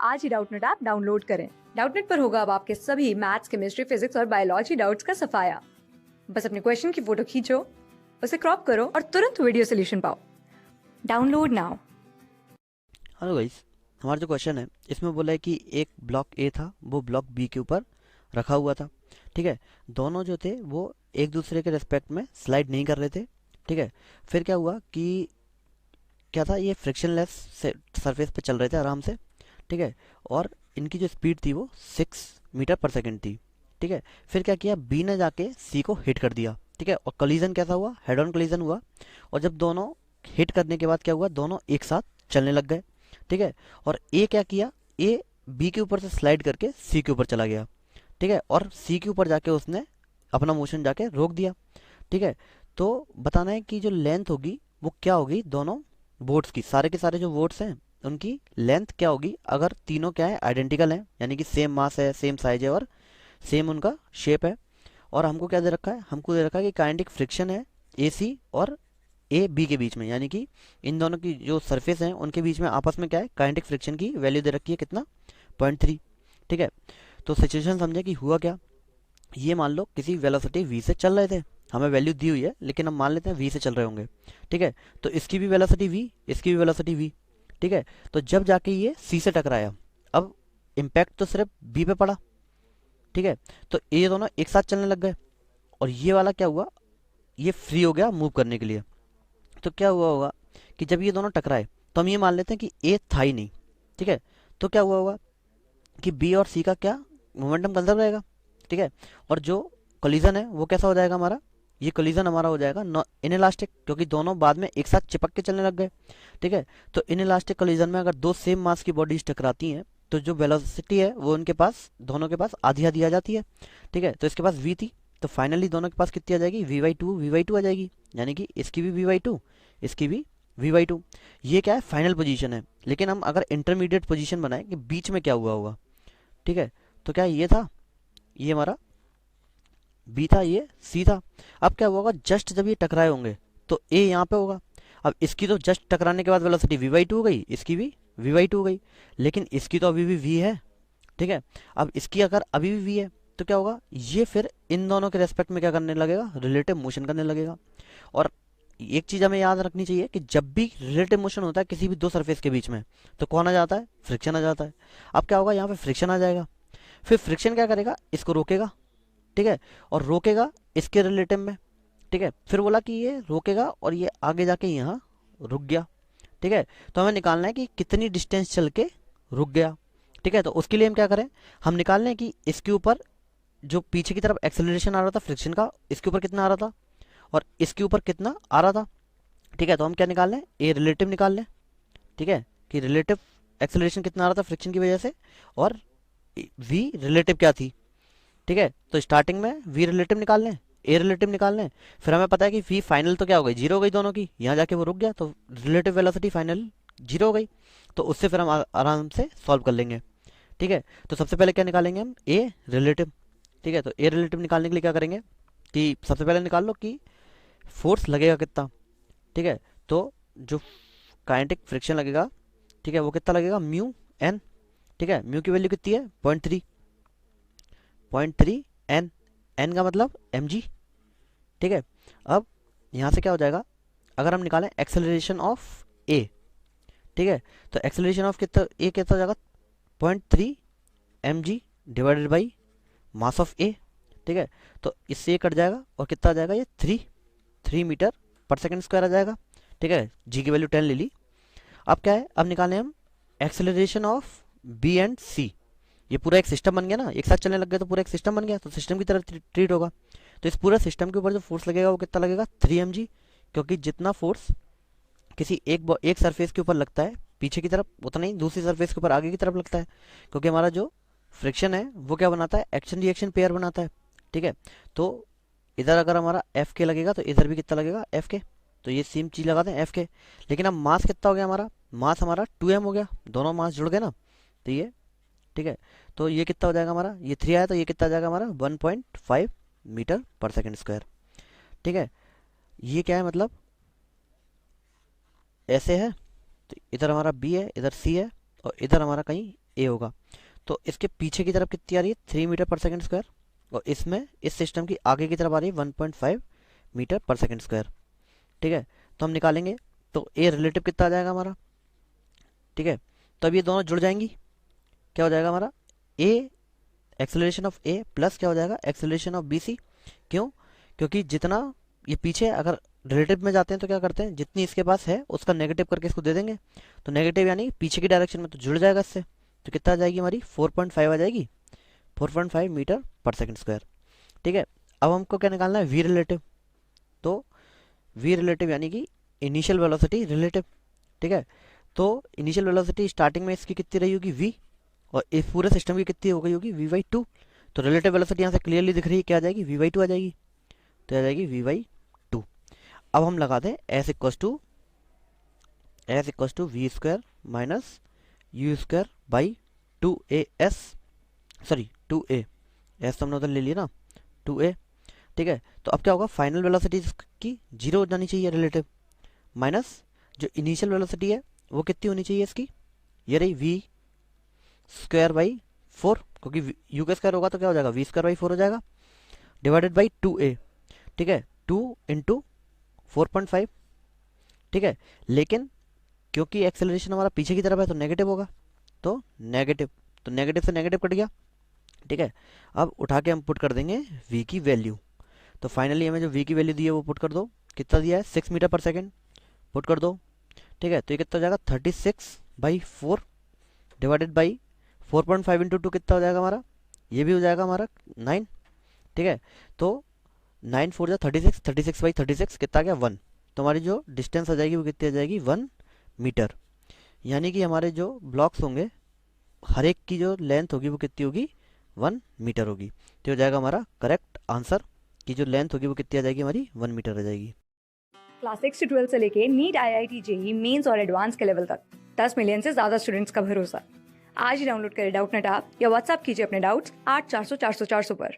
आज ही Doubtnut app download करें। Doubtnut पर होगा अब आपके सभी मैथ्स, केमिस्ट्री, फिजिक्स और बायोलॉजी डाउट्स का सफाया। बस अपने क्वेश्चन की फोटो खींचो, उसे क्रॉप करो और तुरंत वीडियो सोल्यूशन पाओ। Download now. हेलो गाइस, हमारा जो क्वेश्चन है इसमें बोला है कि एक ब्लॉक ए था, वो ब्लॉक बी के ऊपर रखा हुआ था। ठीक है, दोनों जो थे वो एक दूसरे के रिस्पेक्ट में स्लाइड नहीं कर रहे थे। ठीक है, फिर क्या हुआ कि क्या था, ये फ्रिक्शनलेस सरफेस पे चल रहे थे आराम से। ठीक है, और इनकी जो स्पीड थी वो 6 मीटर पर सेकेंड थी। ठीक है, फिर क्या किया, बी ने जाके सी को हिट कर दिया। ठीक है, और कॉलिजन कैसा हुआ, हेड ऑन कॉलिजन हुआ। और जब दोनों हिट करने के बाद क्या हुआ, दोनों एक साथ चलने लग गए। ठीक है, और ए क्या किया, ए बी के ऊपर से स्लाइड करके सी के ऊपर चला गया। ठीक है, और सी के ऊपर जाके उसने अपना मोशन जाके रोक दिया। ठीक है, तो बताना है कि जो लेंथ होगी वो क्या होगी, दोनों बोट्स की, सारे के सारे जो बोट्स हैं उनकी लेंथ क्या होगी, अगर तीनों क्या है, आइडेंटिकल हैं, यानी कि सेम मास है, सेम साइज है और सेम उनका शेप है। और हमको क्या दे रखा है, हमको दे रखा है कि काइनेटिक फ्रिक्शन है ए सी और ए बी के बीच में, यानी कि इन दोनों की जो सरफेस हैं उनके बीच में आपस में क्या है, काइनेटिक फ्रिक्शन की वैल्यू दे रखी है, कितना, 0.3। ठीक है, तो सिचुएशन समझे कि हुआ क्या। ये मान लो किसी वेलोसिटी v से चल रहे थे, हमें वैल्यू दी हुई है लेकिन हम मान लेते हैं v से चल रहे होंगे। ठीक है, तो इसकी भी वेलोसिटी v, इसकी भी वेलोसिटी v। ठीक है, तो जब जाके ये c से टकराया, अब इम्पैक्ट तो सिर्फ b पे पड़ा। ठीक है, तो ये दोनों एक साथ चलने लग गए और ये वाला क्या हुआ, ये फ्री हो गया मूव करने के लिए। तो क्या हुआ होगा कि जब ये दोनों टकराए तो हम ये मान लेते हैं कि ए था ही नहीं। ठीक है, तो क्या हुआ होगा कि बी और सी का क्या, मोमेंटम कंजर्व रहेगा। ठीक है, और जो कोलिजन है वो कैसा हो जाएगा हमारा, ये कोलिजन हमारा हो जाएगा इनइलास्टिक, क्योंकि दोनों बाद में एक साथ चिपक के चलने लग गए। ठीक है, तो इनइलास्टिक कोलिजन में अगर दो सेम मास की बॉडीज टकराती हैं तो जो वेलोसिटी है वो उनके पास, दोनों के पास आधी आधी आ जाती है। ठीक है, तो इसके पास वी थी, तो फाइनली दोनों के पास कितनी आ जाएगी, वी बाई टू आ जाएगी, यानी कि इसकी भी वी बाई टू, इसकी भी वी बाई टू। ये क्या है, फाइनल पोजीशन है। लेकिन हम अगर इंटरमीडिएट पोजीशन बनाए कि बीच में क्या हुआ होगा, ठीक है, तो क्या ये था, ये हमारा बी था, ये सी था। अब क्या हुआ होगा, जस्ट जब ये टकराए होंगे तो ए यहाँ पे होगा। अब इसकी तो जस्ट टकराने के बाद वेलोसिटी वी बाई टू हो गई, इसकी भी वी बाई टू हो गई, लेकिन इसकी तो अभी भी वी है। ठीक है, अब इसकी अगर अभी भी वी है तो क्या होगा, ये फिर इन दोनों के रेस्पेक्ट में क्या करने लगेगा, रिलेटिव मोशन करने लगेगा। और एक चीज हमें याद रखनी चाहिए कि जब भी रिलेटिव मोशन होता है किसी भी दो सरफेस के बीच में, तो कौन आ जाता है, फ्रिक्शन आ जाता है। अब क्या होगा, यहाँ पे फ्रिक्शन आ जाएगा, फिर फ्रिक्शन क्या करेगा, इसको रोकेगा। ठीक है, और रोकेगा इसके रिलेटिव में। ठीक है, फिर बोला कि ये रोकेगा और ये आगे जाके यहाँ रुक गया। ठीक है, तो हमें निकालना है कि कितनी डिस्टेंस चल के रुक गया। ठीक है, तो उसके लिए हम क्या करें, हम निकाल लें कि इसके ऊपर जो पीछे की तरफ एक्सेलरेशन आ रहा था फ्रिक्शन का, इसके ऊपर कितना आ रहा था और इसके ऊपर कितना आ रहा था। ठीक है, तो हम क्या निकाल लें, ए रिलेटिव निकाल लें। ठीक है, कि रिलेटिव एक्सेलरेशन कितना आ रहा था फ्रिक्शन की वजह से, और वी रिलेटिव क्या थी। ठीक है, तो स्टार्टिंग में वी रिलेटिव निकाल लें, ए रिलेटिव निकाल लें, फिर हमें पता है कि वी फाइनल तो क्या हो गई, जीरो हो गई दोनों की, यहाँ जाके वो रुक गया, तो रिलेटिव वेलोसिटी फाइनल जीरो हो गई। तो उससे फिर हम आराम से सॉल्व कर लेंगे। ठीक है, तो सबसे पहले क्या निकालेंगे हम, ए रिलेटिव। ठीक है, तो ए रिलेटिव निकालने के लिए क्या करेंगे कि सबसे पहले निकाल लो कि फोर्स लगेगा कितना। ठीक है, तो जो काइनेटिक फ्रिक्शन लगेगा, ठीक है, वो कितना लगेगा, म्यू एन। ठीक है, म्यू की वैल्यू कितनी है, 0.3, 0.3 एन, एन का मतलब एम जी। ठीक है, अब यहाँ से क्या हो जाएगा, अगर हम निकालें एक्सेलरेशन ऑफ ए, ठीक है, तो एक्सेलरेशन ऑफ कितना, ए कितना हो जाएगा, 0.3 m g divided by mass of A. ठीक है, तो इससे ये कट जाएगा और कितना आ जाएगा, ये 3 मीटर पर सेकेंड स्क्वायर आ जाएगा। ठीक है, जी की वैल्यू 10 ले ली। अब क्या है, अब निकालें हम एक्सेलरेशन ऑफ बी एंड सी। ये पूरा एक सिस्टम बन गया ना, एक साथ चलने लग गए तो पूरा एक सिस्टम बन गया, तो सिस्टम की तरह ट्रीट होगा। तो इस पूरे सिस्टम के ऊपर जो फोर्स लगेगा वो कितना लगेगा, 3 mg, क्योंकि जितना फोर्स किसी एक सरफेस के ऊपर लगता है पीछे की तरफ, उतना ही दूसरी सरफेस के ऊपर आगे की तरफ लगता है, क्योंकि हमारा जो फ्रिक्शन है वो क्या बनाता है, एक्शन रिएक्शन पेयर बनाता है। ठीक है, तो इधर अगर हमारा एफ के लगेगा तो इधर भी कितना लगेगा, एफ के। तो ये सेम चीज लगा दें, एफ के। लेकिन अब मास कितना हो गया हमारा, मास हमारा 2m हो गया, दोनों मास जुड़ गए ना, तो ये, ठीक है, तो ये कितना हो जाएगा हमारा, ये 3 आया तो ये कितना आ जाएगा हमारा, 1.5 मीटर पर सेकेंड स्क्वायर। ठीक है, ये क्या है, मतलब ऐसे है, तो इधर हमारा बी है, इधर सी है, और इधर हमारा कहीं ए होगा। तो इसके पीछे की तरफ कितनी आ रही है 3 मीटर पर सेकंड स्क्वायर, और इसमें इस सिस्टम की आगे की तरफ आ रही है 1.5 मीटर पर सेकंड स्क्वायर। ठीक है, तो हम निकालेंगे तो ए रिलेटिव कितना आ जाएगा हमारा। ठीक है, तो अब ये दोनों जुड़ जाएंगी, क्या हो जाएगा हमारा ए एक्सेलरेशन ऑफ ए प्लस क्या हो जाएगा एक्सेलरेशन ऑफ बी सी। क्यों, क्योंकि जितना ये पीछे अगर रिलेटिव में जाते हैं तो क्या करते हैं, जितनी इसके पास है उसका नेगेटिव करके इसको दे देंगे, तो नेगेटिव यानी पीछे की डायरेक्शन में तो जुड़ जाएगा इससे, तो कितना आ जाएगी हमारी 4.5 आ जाएगी, 4.5 मीटर पर सेकंड स्क्वायर। ठीक है, अब हमको क्या निकालना है वी रिलेटिव, तो वी रिलेटिव यानी कि इनिशियल वेलोसिटी रिलेटिव। ठीक है, तो इनिशियल वेलोसिटी स्टार्टिंग में इसकी कितनी रही होगी वी, और इस पूरे सिस्टम की कितनी हो गई होगी वी बाई टू। तो रिलेटिव वेलोसिटी यहाँ से क्लियरली दिख रही है, क्या आ जाएगी वी बाई टू आ जाएगी, तो आ जाएगी वी बाई टू। अब हम लगा दें S equals to V square minus U square by two A S, sorry two A S तो हमने उधर ले लिया ना, टू ए। ठीक है, तो अब क्या होगा फाइनल वेलोसिटी की जीरो हो जानी चाहिए रिलेटिव, माइनस जो इनिशियल वेलोसिटी है वो कितनी होनी चाहिए इसकी, ये रही वी स्क्वायर बाई फोर, क्योंकि यू का स्क्वायर होगा तो क्या हो जाएगा वी स्क्वायर बाई फोर हो जाएगा, डिवाइडेड बाई टू ए। ठीक है, 2 इंटू 4.5। ठीक है, लेकिन क्योंकि एक्सेलरेशन हमारा पीछे की तरफ है तो नेगेटिव होगा, तो नेगेटिव से नेगेटिव कट गया। ठीक है, अब उठा के हम पुट कर देंगे v की वैल्यू, तो फाइनली हमें जो v की वैल्यू दी है वो पुट कर दो, कितना दिया है 6 मीटर पर सेकेंड, पुट कर दो। ठीक है, तो ये कितना हो जाएगा 36/4 डिवाइडेड बाई 4.5 इंटू टू कितना हो जाएगा हमारा, ये भी हो जाएगा हमारा 9। ठीक है, तो 9 4 जा 36, 36/36 कितना आ गया 1, तो हमारी जो डिस्टेंस आ जाएगी वो कितनी आ जाएगी 1 मीटर। यानी कि हमारे जो ब्लॉक्स होंगे हर एक की जो लेंथ होगी वो कितनी होगी 1 मीटर होगी, तो हो जाएगा हमारा करेक्ट आंसर की जो लेंथ होगी वो कितनी आ जाएगी हमारी 1 मीटर आ जाएगी। क्लास 6 से 12 से लेके नीट IIT JEE मेंस और एडवांस के लेवल तक 10 मिलियन से ज्यादा स्टूडेंट्स का भरोसा। आज ही डाउनलोड करें डाउटनेट ऐप या व्हाट्सएप कीजिए अपने डाउट्स 8400 400 400 पर।